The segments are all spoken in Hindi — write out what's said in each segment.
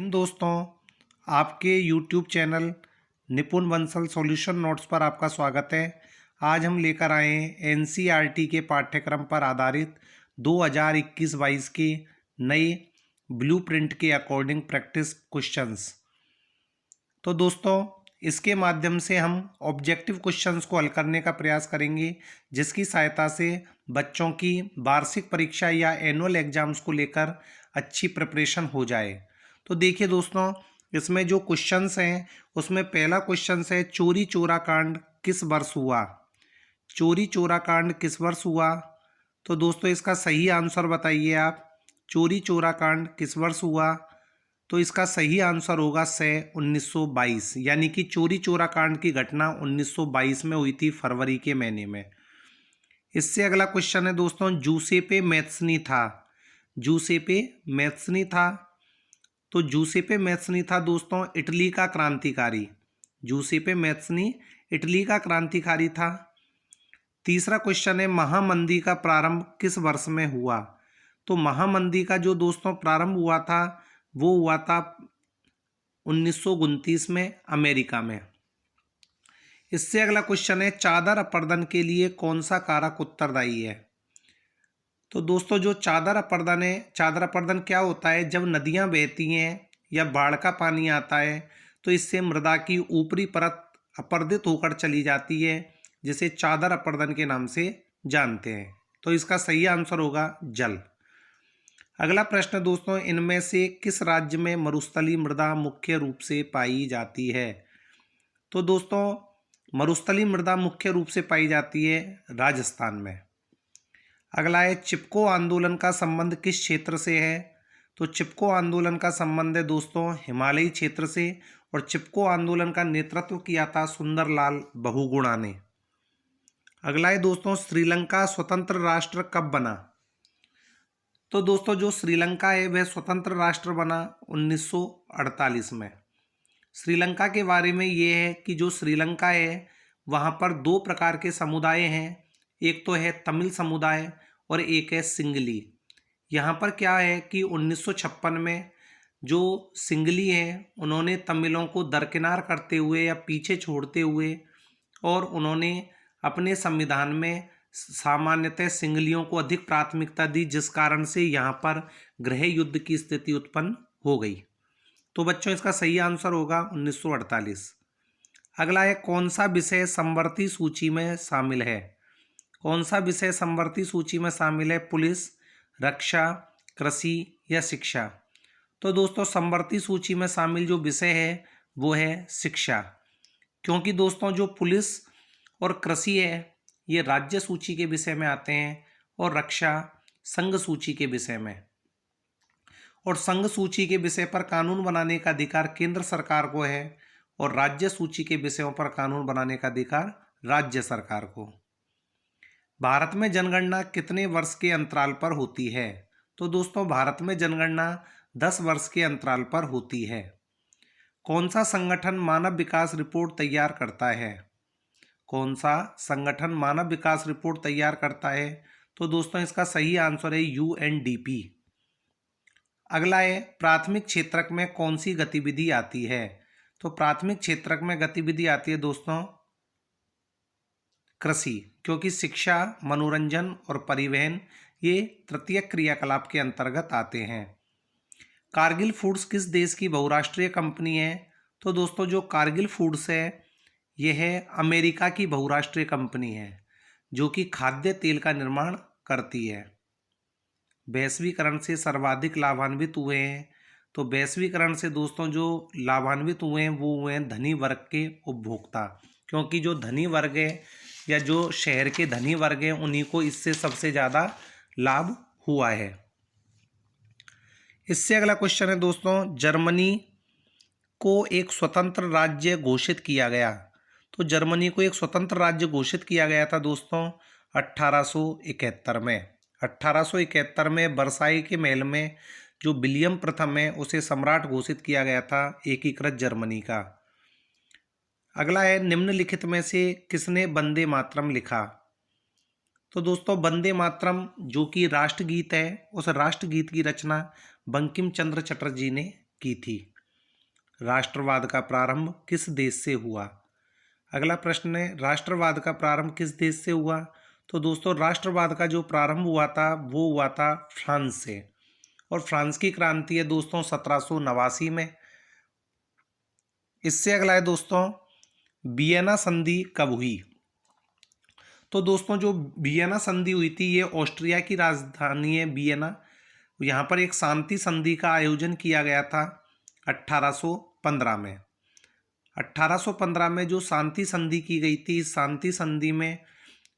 हिंद दोस्तों, आपके YouTube चैनल निपुण बंसल सॉल्यूशन नोट्स पर आपका स्वागत है। आज हम लेकर आए हैं NCERT के पाठ्यक्रम पर आधारित 2021-22 के नए ब्लूप्रिंट के अकॉर्डिंग प्रैक्टिस क्वेश्चंस। तो दोस्तों, इसके माध्यम से हम ऑब्जेक्टिव क्वेश्चंस को हल करने का प्रयास करेंगे, जिसकी सहायता से बच्चों की वार्षिक परीक्षा या एनुअल एग्जाम्स को लेकर अच्छी प्रिपरेशन हो जाए। तो देखिए दोस्तों, इसमें जो क्वेश्चंस हैं उसमें पहला क्वेश्चन है चोरी चोरा कांड किस वर्ष हुआ। चोरी चोरा कांड किस वर्ष हुआ? तो दोस्तों, इसका सही आंसर बताइए आप। चोरी चोरा कांड किस वर्ष हुआ? तो इसका सही आंसर होगा 1922, यानी कि चोरी चोरा कांड की घटना 1922 में हुई थी, फरवरी के महीने में। इससे अगला क्वेश्चन है दोस्तों, जूसेपे मैत्सनी था। जूसेपे मैत्सनी था, तो जूसेपे मैत्सनी था दोस्तों इटली का क्रांतिकारी। जूसेपे मैत्सनी इटली का क्रांतिकारी था। तीसरा क्वेश्चन है, महामंदी का प्रारंभ किस वर्ष में हुआ? तो महामंदी का जो दोस्तों प्रारंभ हुआ था वो हुआ था 1929 में, अमेरिका में। इससे अगला क्वेश्चन है, चादर अपर्दन के लिए कौन सा कारक उत्तरदायी है? तो दोस्तों, जो चादर अपर्दन है, चादर अपर्दन क्या होता है? जब नदियां बहती हैं या बाढ़ का पानी आता है तो इससे मृदा की ऊपरी परत अपर्दित होकर चली जाती है, जिसे चादर अपर्दन के नाम से जानते हैं। तो इसका सही आंसर होगा जल। अगला प्रश्न दोस्तों, इनमें से किस राज्य में मरुस्थलीय मृदा मुख्य रूप से पाई जाती है? तो दोस्तों, मरुस्थलीय मृदा मुख्य रूप से पाई जाती है राजस्थान में। अगला है, चिपको आंदोलन का संबंध किस क्षेत्र से है? तो चिपको आंदोलन का संबंध है दोस्तों हिमालयी क्षेत्र से, और चिपको आंदोलन का नेतृत्व किया था सुंदरलाल बहुगुणा ने। अगला है दोस्तों, श्रीलंका स्वतंत्र राष्ट्र कब बना? तो दोस्तों, जो श्रीलंका है वह स्वतंत्र राष्ट्र बना 1948 में। श्रीलंका के बारे में ये है कि जो श्रीलंका है वहाँ पर दो प्रकार के समुदाय हैं, एक तो है तमिल समुदाय और एक है सिंगली। यहाँ पर क्या है कि 1956 में जो सिंगली हैं उन्होंने तमिलों को दरकिनार करते हुए या पीछे छोड़ते हुए, और उन्होंने अपने संविधान में सामान्यतः सिंगलियों को अधिक प्राथमिकता दी, जिस कारण से यहाँ पर गृह युद्ध की स्थिति उत्पन्न हो गई। तो बच्चों, इसका सही आंसर होगा 1948। अगला है, कौन सा विषय समवर्ती सूची में शामिल है? कौन सा विषय समवर्ती सूची में शामिल है? पुलिस, रक्षा, कृषि या शिक्षा? तो दोस्तों, समवर्ती सूची में शामिल जो विषय है वो है शिक्षा, क्योंकि दोस्तों जो पुलिस और कृषि है ये राज्य सूची के विषय में आते हैं, और रक्षा संघ सूची के विषय में। और संघ सूची के विषय पर कानून बनाने का अधिकार केंद्र सरकार को है, और राज्य सूची के विषयों पर कानून बनाने का अधिकार राज्य सरकार को। भारत में जनगणना कितने वर्ष के अंतराल पर होती है? तो दोस्तों, भारत में जनगणना 10 वर्ष के अंतराल पर होती है। कौन सा संगठन मानव विकास रिपोर्ट तैयार करता है? कौन सा संगठन मानव विकास रिपोर्ट तैयार करता है? तो दोस्तों, इसका सही आंसर है UNDP। अगला है, प्राथमिक क्षेत्रक में कौन सी गतिविधि आती है? तो प्राथमिक क्षेत्रक में गतिविधि आती है दोस्तों कृषि, क्योंकि शिक्षा, मनोरंजन और परिवहन ये तृतीय क्रियाकलाप के अंतर्गत आते हैं। कारगिल फूड्स किस देश की बहुराष्ट्रीय कंपनी है? तो दोस्तों, जो कारगिल फूड्स है यह अमेरिका की बहुराष्ट्रीय कंपनी है, जो कि खाद्य तेल का निर्माण करती है। वैश्वीकरण से सर्वाधिक लाभान्वित हुए हैं। तो वैश्वीकरण से दोस्तों जो लाभान्वित हुए हैं वो हुए हैं धनी वर्ग के उपभोक्ता, क्योंकि जो धनी वर्ग है या जो शहर के धनी वर्ग हैं उन्हीं को इससे सबसे ज़्यादा लाभ हुआ है। इससे अगला क्वेश्चन है दोस्तों, जर्मनी को एक स्वतंत्र राज्य घोषित किया गया। तो जर्मनी को एक स्वतंत्र राज्य घोषित किया गया था दोस्तों 1871 में। 1871 में वर्साई के महल में जो विलियम प्रथम है उसे सम्राट घोषित किया गया था एकीकृत जर्मनी का। अगला है, निम्नलिखित में से किसने वंदे मातरम लिखा? तो दोस्तों, वंदे मातरम जो कि राष्ट्रगीत है, उस राष्ट्रगीत की रचना बंकिम चंद्र चटर्जी ने की थी। राष्ट्रवाद का प्रारंभ किस देश से हुआ। अगला प्रश्न है, राष्ट्रवाद का प्रारंभ किस देश से हुआ। तो दोस्तों राष्ट्रवाद का जो प्रारंभ हुआ था वो हुआ था फ्रांस से, और फ्रांस की क्रांति है दोस्तों 1789 में। इससे अगला है दोस्तों, वियना संधि कब हुई। तो दोस्तों जो वियना संधि हुई थी ये ऑस्ट्रिया की राजधानी है वियना, यहाँ पर एक शांति संधि का आयोजन किया गया था 1815 में। 1815 में जो शांति संधि की गई थी, इस शांति संधि में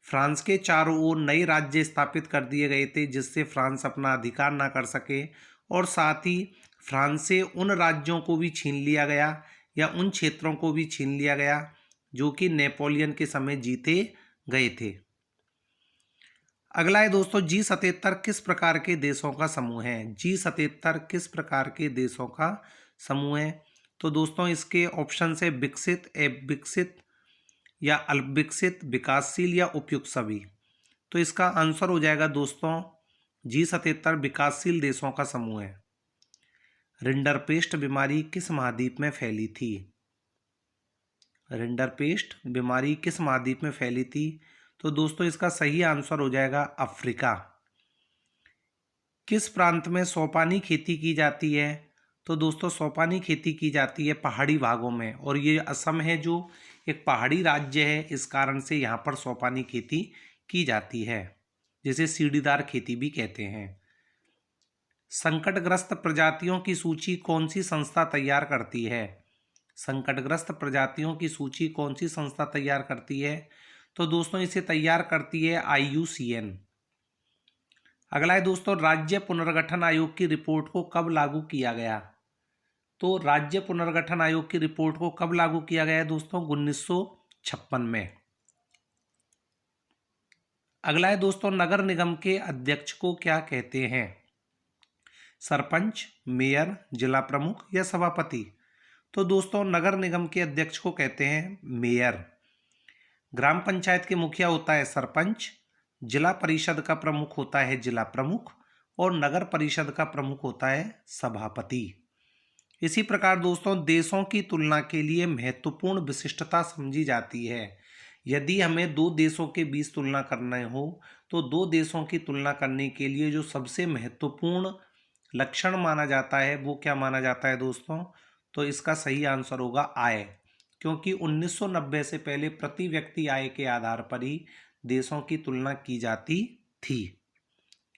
फ्रांस के चारों ओर नए राज्य स्थापित कर दिए गए थे जिससे फ्रांस अपना अधिकार ना कर सके, और साथ ही फ्रांस से उन राज्यों को भी छीन लिया गया या उन क्षेत्रों को भी छीन लिया गया जो कि नेपोलियन के समय जीते गए थे। अगला है दोस्तों, G77 किस प्रकार के देशों का समूह है। G77 किस प्रकार के देशों का समूह है। तो दोस्तों इसके ऑप्शन है विकसित, अविकसित या अल्पविकसित, विकासशील या उपयुक्त सभी। तो इसका आंसर हो जाएगा दोस्तों G77 विकासशील देशों का समूह है। रिंडरपेस्ट बीमारी किस महाद्वीप में फैली थी। रिंडरपेस्ट बीमारी किस महाद्वीप में फैली थी। तो दोस्तों इसका सही आंसर हो जाएगा अफ्रीका। किस प्रांत में सोपानी खेती की जाती है। तो दोस्तों सोपानी खेती की जाती है पहाड़ी भागों में, और ये असम है जो एक पहाड़ी राज्य है, इस कारण से यहाँ पर सोपानी खेती की जाती है, जिसे सीढ़ीदार खेती भी कहते हैं। संकटग्रस्त प्रजातियों की सूची कौन सी संस्था तैयार करती है। संकटग्रस्त प्रजातियों की सूची कौन सी संस्था तैयार करती है। तो दोस्तों इसे तैयार करती है IUCN। अगला है दोस्तों, राज्य पुनर्गठन आयोग की रिपोर्ट को कब लागू किया गया। तो राज्य पुनर्गठन आयोग की रिपोर्ट को कब लागू किया गया दोस्तों, 1956 में। अगला है दोस्तों, नगर निगम के अध्यक्ष को क्या कहते हैं। सरपंच, मेयर, जिला प्रमुख या सभापति। तो दोस्तों नगर निगम के अध्यक्ष को कहते हैं मेयर। ग्राम पंचायत के मुखिया होता है सरपंच, जिला परिषद का प्रमुख होता है जिला प्रमुख, और नगर परिषद का प्रमुख होता है सभापति। इसी प्रकार दोस्तों देशों की तुलना के लिए महत्वपूर्ण विशिष्टता समझी जाती है। यदि हमें दो देशों के बीच तुलना करना हो तो दो देशों की तुलना करने के लिए जो सबसे महत्वपूर्ण लक्षण माना जाता है वो क्या माना जाता है दोस्तों। तो इसका सही आंसर होगा आय, क्योंकि 1990 से पहले प्रति व्यक्ति आय के आधार पर ही देशों की तुलना की जाती थी।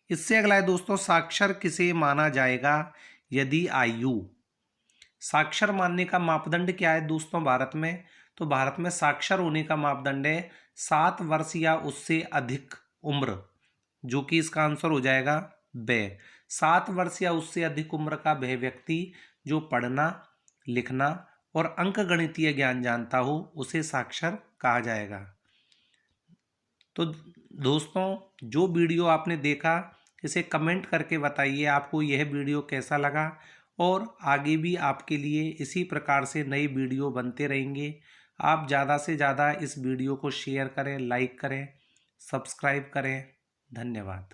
इससे अगला है दोस्तों, साक्षर किसे माना जाएगा यदि आयु। साक्षर मानने का मापदंड क्या है दोस्तों भारत में। तो भारत में साक्षर होने का मापदंड है 7 वर्ष या उससे अधिक उम्र, जो कि इसका आंसर हो जाएगा ब। 7 वर्ष या उससे अधिक उम्र का वह व्यक्ति जो पढ़ना, लिखना और अंकगणितीय ज्ञान जानता हो उसे साक्षर कहा जाएगा। तो दोस्तों जो वीडियो आपने देखा इसे कमेंट करके बताइए आपको यह वीडियो कैसा लगा, और आगे भी आपके लिए इसी प्रकार से नई वीडियो बनते रहेंगे। आप ज़्यादा से ज़्यादा इस वीडियो को शेयर करें, लाइक करें, सब्सक्राइब करें। धन्यवाद।